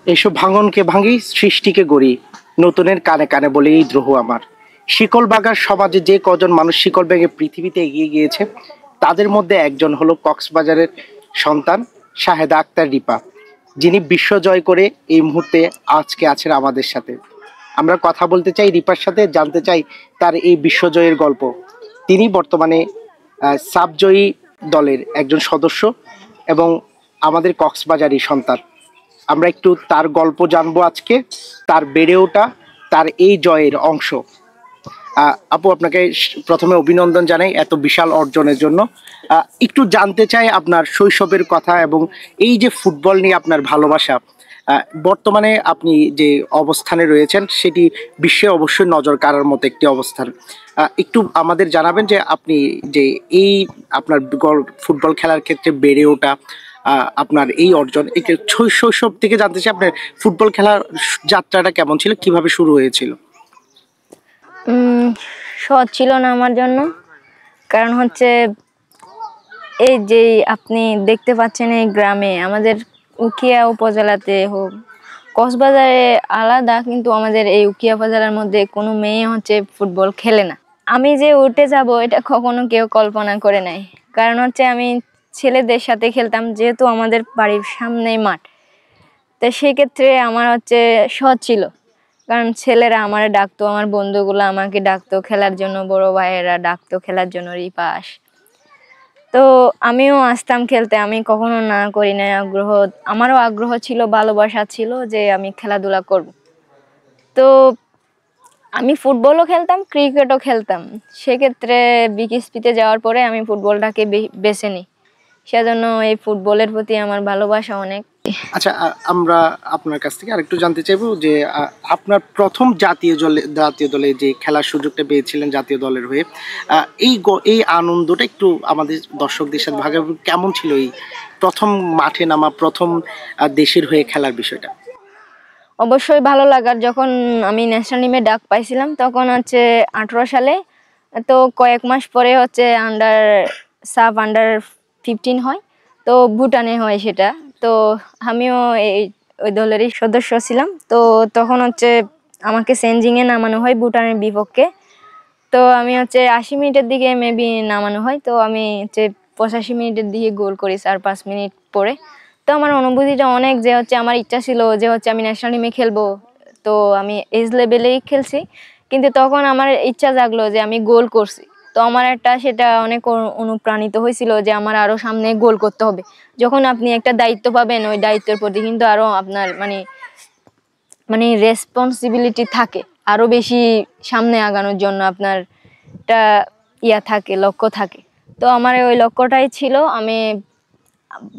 এসব ভাঙনকে ভাঙি সৃষ্টিকে গড়ি, নতুনের কানে কানে বলে এই দ্রোহ আমার। শিকল বাগার সমাজে যে কজন মানুষ শিকল ভেঙে পৃথিবীতে এগিয়ে গিয়েছে তাদের মধ্যে একজন হলো কক্সবাজারের সন্তান শাহেদা আক্তার রিপা, যিনি বিশ্ব জয় করে এই মুহূর্তে আজকে আছেন আমাদের সাথে। আমরা কথা বলতে চাই রিপার সাথে, জানতে চাই তার এই বিশ্বজয়ের গল্প। তিনি বর্তমানে সাবজয়ী দলের একজন সদস্য এবং আমাদের কক্সবাজারই সন্তান। আমরা একটু তার গল্প জানবো আজকে, তার বেড়ে ওঠা, তার এই জয়ের অংশ। আপু, আপনাকে প্রথমে অভিনন্দন জানাই এত বিশাল অর্জনের জন্য। একটু জানতে চাই আপনার শৈশবের কথা এবং এই যে ফুটবল নিয়ে আপনার ভালোবাসা। বর্তমানে আপনি যে অবস্থানে রয়েছেন সেটি বিশ্বে অবশ্যই নজর কাড়ার মতো একটি অবস্থান। একটু আমাদের জানাবেন যে আপনি যে এই আপনার ফুটবল খেলার ক্ষেত্রে বেড়ে ওঠা, আপনার এই অর্জন, এই শৈশব থেকে জানতে চাই আপনার ফুটবল খেলার যাত্রাটা কেমন ছিল, কিভাবে শুরু হয়েছিল? সহজ ছিল না আমার জন্য, কারণ হচ্ছে এই যে আপনি দেখতে পাচ্ছেন এই গ্রামে আমাদের উখিয়া উপজেলাতে হোক, কক্সবাজারে আলাদা, কিন্তু আমাদের এই উখিয়া উপজেলার মধ্যে কোনো মেয়ে হচ্ছে ফুটবল খেলে না। আমি যে উঠে যাব এটা কখনো কেউ কল্পনা করে নাই, কারণ হচ্ছে আমি ছেলেদের সাথে খেলতাম, যেহেতু আমাদের বাড়ির সামনেই মাঠ। তো সেক্ষেত্রে আমার হচ্ছে সহজ ছিল, কারণ ছেলেরা আমারে ডাকতো, আমার বন্ধুগুলো আমাকে ডাকতো খেলার জন্য, বড় ভাইয়েরা ডাকতো খেলার জন্য, রিপাস। তো আমিও আসতাম খেলতে, আমি কখনো না করি না। আমারও আগ্রহ ছিল, ভালোবাসা ছিল যে আমি খেলাধুলা করব। তো আমি ফুটবলও খেলতাম, ক্রিকেটও খেলতাম। সেক্ষেত্রে বিকেএসপিতে যাওয়ার পরে আমি ফুটবলটাকে বেছে নিই, সেজন্য এই ফুটবলের প্রতি আমার ভালোবাসা অনেক। আচ্ছা, আমরা আপনার কাছ থেকে আরেকটু জানতে চাইবো যে আপনার প্রথম জাতীয় দলে যে খেলার সুযোগটা পেয়েছিলেন জাতীয় দলের হয়ে, এই আনন্দটা একটু আমাদের দর্শকদের সাথে ভাগাভাগি, কেমন ছিল এই প্রথম মাঠে নামা, প্রথম দেশের হয়ে খেলার বিষয়টা? অবশ্যই ভালো লাগার, যখন আমি ন্যাশনাল টিমে ডাক পাইছিলাম তখন হচ্ছে 18 সালে। তো কয়েক মাস পরে হচ্ছে আন্ডার 15 হয়, তো ভুটানে হয় সেটা। তো আমিও ওই দলেরই সদস্য ছিলাম। তো তখন হচ্ছে আমাকে চেঞ্জিংয়ে নামানো হয় ভুটানের বিপক্ষে। তো আমি হচ্ছে 80 মিনিটের দিকে মেবি নামানো হয়, তো আমি হচ্ছে 85 মিনিটের দিকে গোল করি 4-5 মিনিট পরে। তো আমার অনুভূতিটা অনেক, যে হচ্ছে আমার ইচ্ছা ছিল যে হচ্ছে আমি ন্যাশনাল টিমে খেলবো। তো আমি এজ লেভেলেই খেলছি, কিন্তু তখন আমার ইচ্ছা জাগলো যে আমি গোল করছি। তো আমার সেটা অনেক অনুপ্রাণিত হয়েছিল যে আমার আরো সামনে গোল করতে হবে। যখন আপনি একটা দায়িত্ব পাবেন, ওই দায়িত্বের প্রতি কিন্তু আরো আপনার মানে মানে রেসপন্সিবিলিটি থাকে, আরো বেশি সামনে আগানোর জন্য আপনার একটা থাকে, লক্ষ্য থাকে। তো আমার ওই লক্ষ্যটাই ছিল, আমি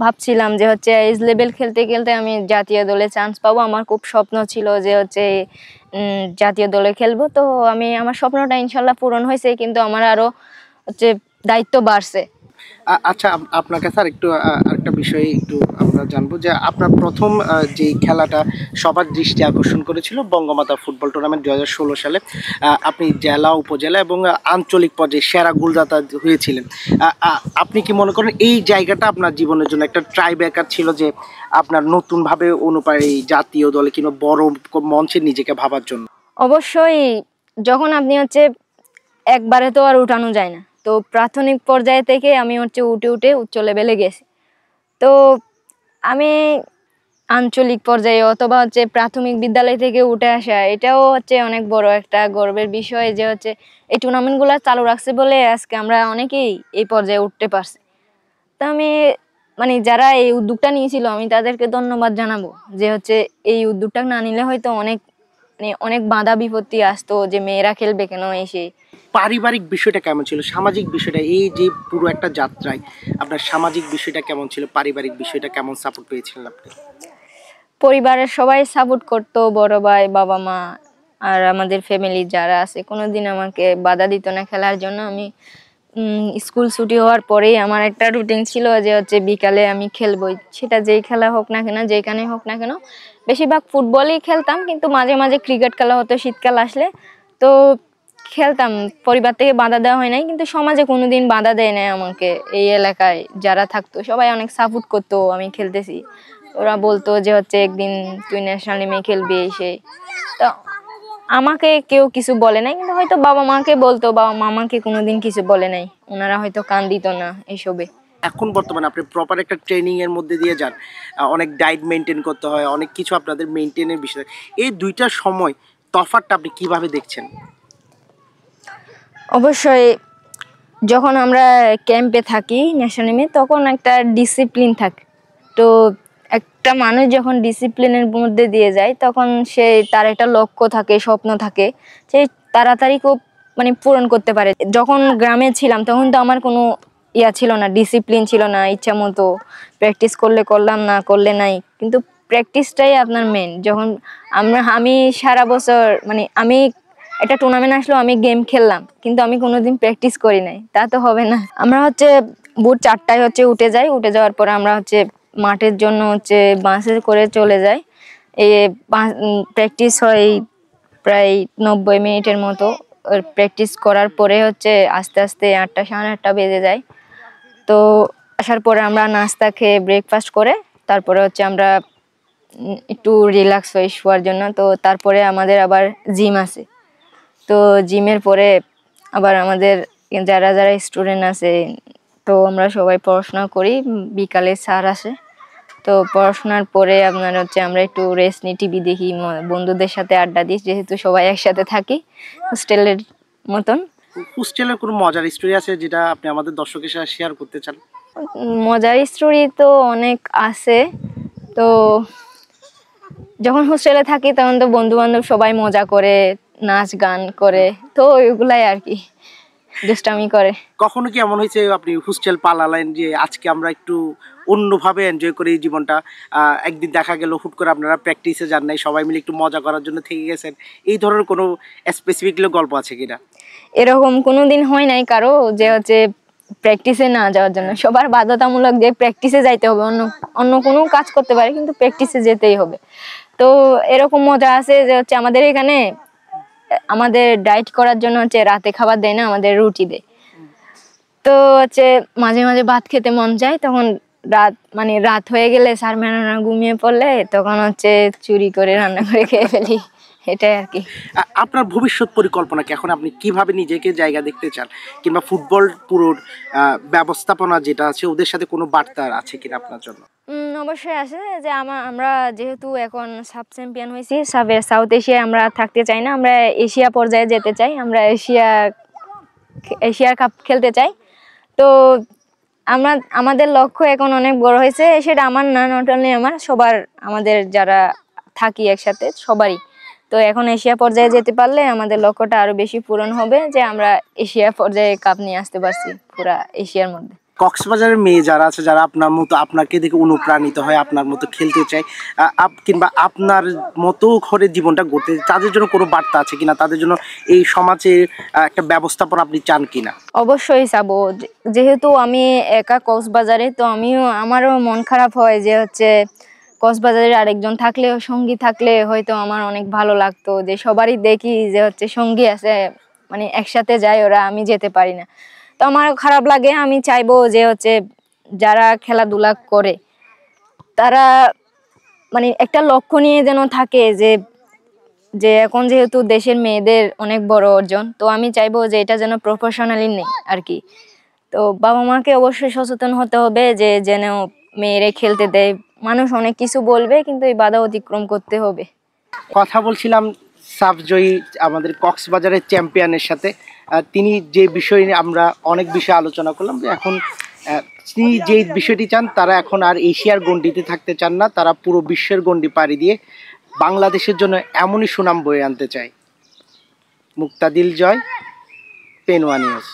ভাবছিলাম যে হচ্ছে এজ লেভেল খেলতে খেলতে আমি জাতীয় দলে চান্স পাবো। আমার খুব স্বপ্ন ছিল যে হচ্ছে জাতীয় দলে খেলবো। তো আমার স্বপ্নটা ইনশাল্লাহ পূরণ হয়েছে, কিন্তু আমার আরো হচ্ছে দায়িত্ব বাড়ছে। আচ্ছা, আপনার কাছে আরেকটা বিষয় একটু আমরা জানবো যে আপনার প্রথম যে খেলাটা সবার দৃষ্টি আকর্ষণ করেছিল বঙ্গমাতা ফুটবল টুর্নামেন্ট 2016 সালে। আপনি জেলা, উপজেলা এবং আঞ্চলিক পর্যায়ে সেরা গোলদাতা হয়েছিলেন। আপনি কি মনে করেন এই জায়গাটা আপনার জীবনের জন্য একটা ট্রাই ব্রেকার ছিল, যে আপনার নতুনভাবে এই জাতীয় দলে কিংবা বড় মঞ্চে নিজেকে ভাবার জন্য? অবশ্যই, যখন আপনি হচ্ছে একবারে তো আর উঠানো যায় না, তো প্রাথমিক পর্যায়ে থেকে আমি হচ্ছে উঠে উঠে উচ্চ লেভেলে গেছি। তো আমি আঞ্চলিক পর্যায়ে অথবা হচ্ছে প্রাথমিক বিদ্যালয় থেকে উঠে আসা, এটাও হচ্ছে অনেক বড় একটা গর্বের বিষয় যে হচ্ছে এই টুর্নামেন্টগুলো চালু রাখছে বলে আজকে আমরা অনেকেই এই পর্যায়ে উঠতে পারছি। তো আমি যারা এই উদ্যোগটা নিয়েছিল আমি তাদেরকে ধন্যবাদ জানাবো, যে হচ্ছে এই উদ্যোগটা না নিলে হয়তো অনেক বাধা বিপত্তি আসতো, যে মেয়েরা খেলবে কেন এসে। পারিবারিক বিষয়টা কেমন ছিল, সামাজিক বিষয়টা, এই যে পুরো একটা যাত্রায় আপনার সামাজিক বিষয়টা কেমন ছিল, পারিবারিক বিষয়টা কেমন সাপোর্ট পেয়েছিলেন আপনি? পরিবারের সবাই সাপোর্ট করতো, বড় ভাই, বাবা মা আর আমাদের ফ্যামিলি যারা আছে, কোনোদিন আমাকে বাধা দিত না খেলার জন্য। আমি স্কুল ছুটি হওয়ার পরেই আমার একটা রুটিন ছিল যে হচ্ছে বিকালে আমি খেলবই, সেটা যেই খেলা হোক না কেন, যেখানে হোক না কেন। বেশিরভাগ ফুটবলই খেলতাম, কিন্তু মাঝে মাঝে ক্রিকেট খেলা হতো শীতকাল আসলে, তো খেলতাম। পরিবার থেকে বাধা দেওয়া হয় নাই, কিন্তু সমাজে কোনোদিন বাধা দেয় নাই আমাকে। এই এলাকায় যারা থাকতো সবাই অনেক সাপোর্ট করতো আমি খেলতেছি। ওরা বলতো যে হচ্ছে একদিন তুই ন্যাশনাল টিমে খেলবি এসে। তো আমাকে কেউ কিছু বলে নাই, কিন্তু হয়তো বাবা মাকে বলতো, বাবা মা আমাকে কোনোদিন কিছু বলে নাই, ওনারা হয়তো কান দিত না এসবে। এখন বর্তমানে আপনি প্রপার একটা ট্রেনিং এর মধ্যে দিয়ে যান, অনেক ডায়েট মেনটেন করতে হয়, অনেক কিছু আপনাদের মেনটেনের বিষয়। এই দুইটার সময় তফাৎটা আপনি কিভাবে দেখছেন? অবশ্যই যখন আমরা ক্যাম্পে থাকি ন্যাশনাল টিমে তখন একটা ডিসিপ্লিন থাকে। তো একটা মানুষ যখন ডিসিপ্লিনের মধ্যে দিয়ে যায় তখন সে তার একটা লক্ষ্য থাকে, স্বপ্ন থাকে, সে তাড়াতাড়ি খুব মানে পূরণ করতে পারে। যখন গ্রামে ছিলাম তখন তো আমার কোনো ছিল না, ডিসিপ্লিন ছিল না, ইচ্ছা মতো প্র্যাকটিস করলে করলাম, না করলে নাই। কিন্তু প্র্যাকটিসটাই আপনার মেন। যখন আমি সারা বছর মানে আমি একটা টুর্নামেন্ট আসলো, আমি গেম খেললাম, কিন্তু আমি কোনোদিন প্র্যাকটিস করি নাই, তা তো হবে না। আমরা হচ্ছে ভোর 4টায় হচ্ছে উঠে যাই, উঠে যাওয়ার পরে আমরা হচ্ছে মাঠের জন্য হচ্ছে বাসে করে চলে যাই। এই প্র্যাকটিস হয় প্রায় 90 মিনিটের মতো। প্র্যাকটিস করার পরে হচ্ছে আস্তে আস্তে 8টা সাড়ে 8টা বেজে যায়। তো আসার পরে আমরা নাস্তা খেয়ে ব্রেকফাস্ট করে তারপরে হচ্ছে আমরা একটু রিল্যাক্স হই শোয়ার জন্য। তো তারপরে আমাদের আবার জিম আছে। তো জিমের পরে আবার আমাদের যারা যারা স্টুডেন্ট আছে, তো আমরা সবাই পড়াশোনা করি। বিকালে স্যার আসে, তো পড়াশোনার পরে আপনার হচ্ছে আমরা একটু রেস্ট নিই, টিভি দেখি, বন্ধুদের সাথে আড্ডা দিই, যেহেতু সবাই একসাথে থাকি হোস্টেলের মতন। হোস্টেলের কোনো মজার স্টোরি আছে যেটা আপনি আমাদের দর্শকের সাথে শেয়ার করতে চান? মজার স্টোরি তো অনেক আছে। তো যখন হোস্টেলে থাকি তখন তো বন্ধু বান্ধব সবাই মজা করে, নাচ গান করে, তো ওইগুলাই আর কি, দুষ্টামি করে। কখনো কি এমন হয়েছে আপনি হোস্টেল পালালেন যে আজকে আমরা একটু অন্যভাবে এনজয় করি এই জীবনটা, একদিন দেখা গেল হুট করে আপনারা প্র্যাকটিসে যান নাই, সবাই মিলে একটু মজা করার জন্য থেকে গেছেন, এই ধরনের কোনো স্পেসিফিক গল্প আছে কিনা? এরকম কোনোদিন হয় নাই কারো যে হচ্ছে প্র্যাকটিসে না যাওয়ার জন্য। সবার বাধ্যতামূলক যে প্র্যাকটিসে যাইতে হবে, অন্য অন্য কোনো কাজ করতে পারে কিন্তু প্র্যাকটিসে যেতেই হবে। তো এরকম মজা আছে যে হচ্ছে আমাদের এখানে আমাদের ডায়েট করার জন্য হচ্ছে রাতে খাবার দেয় না, আমাদের রুটি দেয়। তো হচ্ছে মাঝে মাঝে ভাত খেতে মন চায়, তখন রাত হয়ে গেলে স্যার ম্যাডামরা ঘুমিয়ে পড়লে তখন হচ্ছে চুরি করে রান্না করে খেয়ে ফেলি, এটাই আর কি। আপনার ভবিষ্যৎ পরিকল্পনা কি? এখন আপনি কিভাবে নিজেকে জায়গা দেখতে চান, কিংবা ফুটবল পুরোর ব্যবস্থাপনা যেটা আছে ওদের সাথে কোনো বার্তা আছে কিনা আপনার জন্য? অবশ্যই আছে যে আমরা যেহেতু এখন সাব চ্যাম্পিয়ন হয়েছি, সাউথ এশিয়ায় আমরা থাকতে চাই না, আমরা এশিয়া পর্যায়ে যেতে চাই, আমরা এশিয়ার কাপ খেলতে চাই। তো আমাদের লক্ষ্য এখন অনেক বড় হয়েছে, সেটা আমার না, নট অনলি আমার, সবার, আমাদের যারা থাকি একসাথে সবারই। তো এখন এশিয়া পর্যায়ে যেতে পারলে আমাদের লক্ষ্যটা আরো বেশি পূরণ হবে, যে আমরা এশিয়া পর্যায়ে কাপ নিয়ে আসতে পারছি পুরা এশিয়ার মধ্যে। কক্সবাজারের মেয়ে যারা আছে, যারা আপনার মতো আপনাকে দেখে অনুপ্রাণিত হয়, আপনার মতো খেলতে চায়, কিংবা আপনার মতো ঘরে জীবনটা গড়তে, তাদের জন্য কোনো বার্তা আছে কিনা? তাদের জন্য এই সমাজে একটা ব্যবস্থাপনা আপনি চান কিনা? অবশ্যই চাবো। যেহেতু আমি একা কক্সবাজারে, তো আমারও মন খারাপ হয় যে হচ্ছে কক্সবাজারে আরেকজন থাকলে, সঙ্গী থাকলে হয়তো আমার অনেক ভালো লাগতো, যে সবারই দেখি যে হচ্ছে সঙ্গী আছে, মানে একসাথে যায় ওরা, আমি যেতে পারি না, তো আমার খারাপ লাগে। আমি চাইবো যে হচ্ছে যারা খেলাধুলা করে তারা মানে একটা লক্ষ্য নিয়ে যেন থাকে, যে এখন যেহেতু দেশের মেয়েদের অনেক বড় অর্জন, তো আমি চাইবো যে এটা যেন প্রফেশনালি নেই আর কি। তো বাবা মাকে অবশ্যই সচেতন হতে হবে যে যেন মেয়েরে খেলতে দেয়। মানুষ অনেক কিছু বলবে, কিন্তু এই বাধা অতিক্রম করতে হবে। কথা বলছিলাম সাফজয়ী আমাদের কক্সবাজারের চ্যাম্পিয়নের সাথে। তিনি যে বিষয় নিয়ে আমরা অনেক বিষয়ে আলোচনা করলাম, যে এখন তিনি যে বিষয়টি চান, তারা এখন আর এশিয়ার গণ্ডিতে থাকতে চান না, তারা পুরো বিশ্বের গণ্ডি পাড়ি দিয়ে বাংলাদেশের জন্য এমনই সুনাম বয়ে আনতে চায়। মুক্তাদিল জয়, পেনওয়া নিউজ।